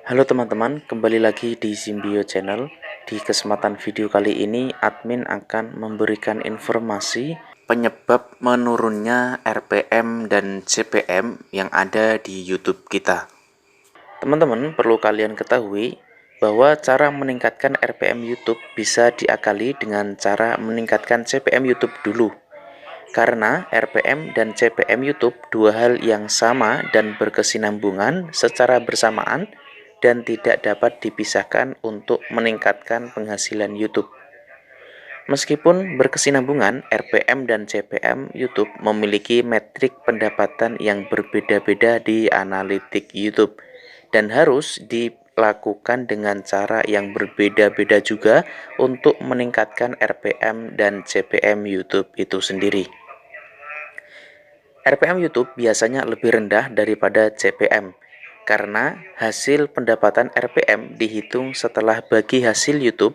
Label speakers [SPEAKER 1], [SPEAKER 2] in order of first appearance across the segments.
[SPEAKER 1] Halo teman-teman, kembali lagi di Zimbio Channel. Di kesempatan video kali ini, admin akan memberikan informasi penyebab menurunnya RPM dan CPM yang ada di YouTube kita. Teman-teman perlu kalian ketahui bahwa cara meningkatkan RPM YouTube bisa diakali dengan cara meningkatkan CPM YouTube dulu. Karena RPM dan CPM YouTube dua hal yang sama dan berkesinambungan secara bersamaan dan tidak dapat dipisahkan untuk meningkatkan penghasilan YouTube. Meskipun berkesinambungan, RPM dan CPM YouTube memiliki metrik pendapatan yang berbeda-beda di analitik YouTube dan harus dilakukan dengan cara yang berbeda-beda juga untuk meningkatkan RPM dan CPM YouTube itu sendiri. RPM YouTube biasanya lebih rendah daripada CPM karena hasil pendapatan RPM dihitung setelah bagi hasil YouTube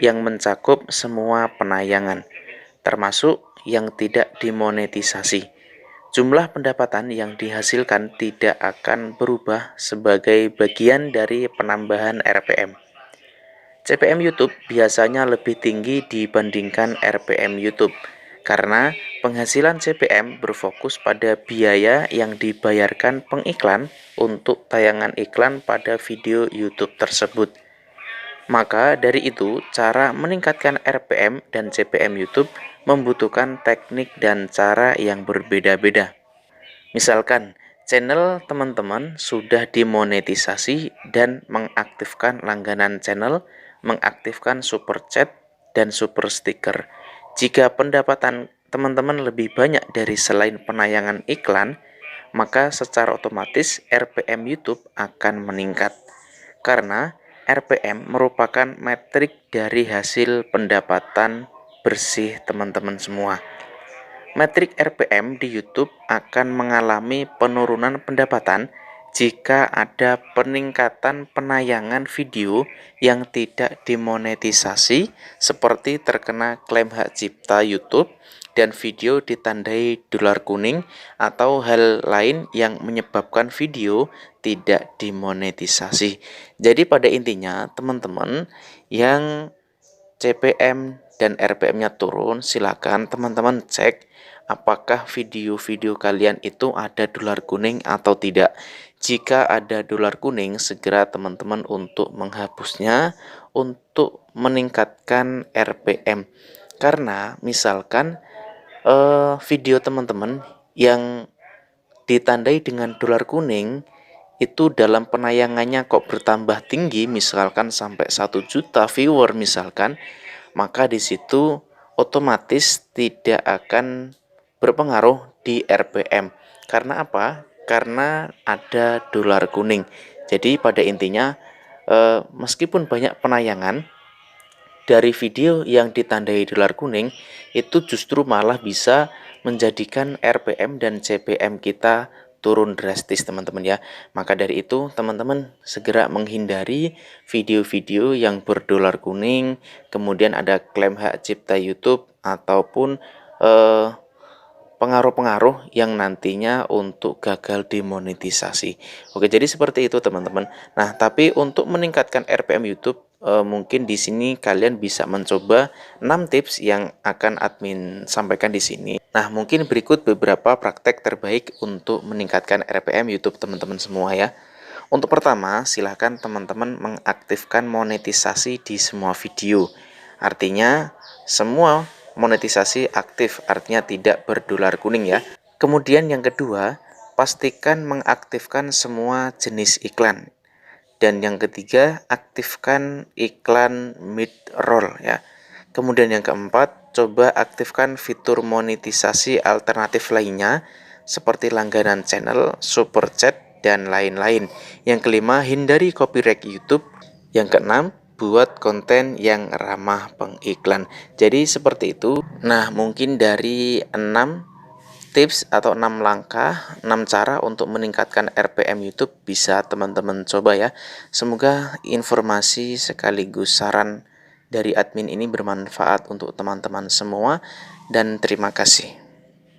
[SPEAKER 1] yang mencakup semua penayangan, termasuk yang tidak dimonetisasi. Jumlah pendapatan yang dihasilkan tidak akan berubah sebagai bagian dari penambahan RPM. CPM YouTube biasanya lebih tinggi dibandingkan RPM YouTube karena penghasilan CPM berfokus pada biaya yang dibayarkan pengiklan untuk tayangan iklan pada video YouTube tersebut. Maka dari itu, cara meningkatkan RPM dan CPM YouTube membutuhkan teknik dan cara yang berbeda-beda. Misalkan, channel teman-teman sudah dimonetisasi dan mengaktifkan langganan channel, mengaktifkan super chat dan super sticker. Jika pendapatan teman-teman lebih banyak dari selain penayangan iklan, maka secara otomatis RPM YouTube akan meningkat. Karena RPM merupakan metrik dari hasil pendapatan bersih teman-teman semua. Metrik RPM di YouTube akan mengalami penurunan pendapatan jika ada peningkatan penayangan video yang tidak dimonetisasi seperti terkena klaim hak cipta YouTube dan video ditandai dolar kuning atau hal lain yang menyebabkan video tidak dimonetisasi. Jadi pada intinya teman-teman yang CPM dan RPM-nya turun, silakan teman-teman cek apakah video-video kalian itu ada dolar kuning atau tidak. Jika ada dolar kuning, segera teman-teman untuk menghapusnya untuk meningkatkan RPM. Karena misalkan video teman-teman yang ditandai dengan dolar kuning itu dalam penayangannya kok bertambah tinggi, misalkan sampai 1 juta viewer misalkan, maka di situ otomatis tidak akan berpengaruh di RPM. Karena apa? Karena ada dolar kuning. Jadi pada intinya meskipun banyak penayangan dari video yang ditandai dolar kuning, itu justru malah bisa menjadikan RPM dan CPM kita turun drastis teman-teman ya. Maka dari itu teman-teman segera menghindari video-video yang berdolar kuning, kemudian ada klaim hak cipta YouTube ataupun pengaruh-pengaruh yang nantinya untuk gagal demonetisasi. Oke, jadi seperti itu teman-teman. Nah, tapi untuk meningkatkan RPM YouTube mungkin di sini kalian bisa mencoba 6 tips yang akan admin sampaikan di sini. Nah, mungkin berikut beberapa praktek terbaik untuk meningkatkan RPM YouTube teman-teman semua ya. Untuk pertama, silahkan teman-teman mengaktifkan monetisasi di semua video. Artinya, semua monetisasi aktif, artinya tidak berdolar kuning ya. Kemudian yang kedua, pastikan mengaktifkan semua jenis iklan. Dan yang ketiga, aktifkan iklan mid-roll ya. Kemudian yang keempat, coba aktifkan fitur monetisasi alternatif lainnya seperti langganan channel, super chat, dan lain-lain. Yang kelima, hindari copyright YouTube. Yang keenam, buat konten yang ramah pengiklan. Jadi seperti itu. Nah, mungkin dari 6 tips atau 6 langkah, 6 cara untuk meningkatkan RPM YouTube bisa teman-teman coba ya. Semoga informasi sekaligus saran dari admin ini bermanfaat untuk teman-teman semua dan terima kasih.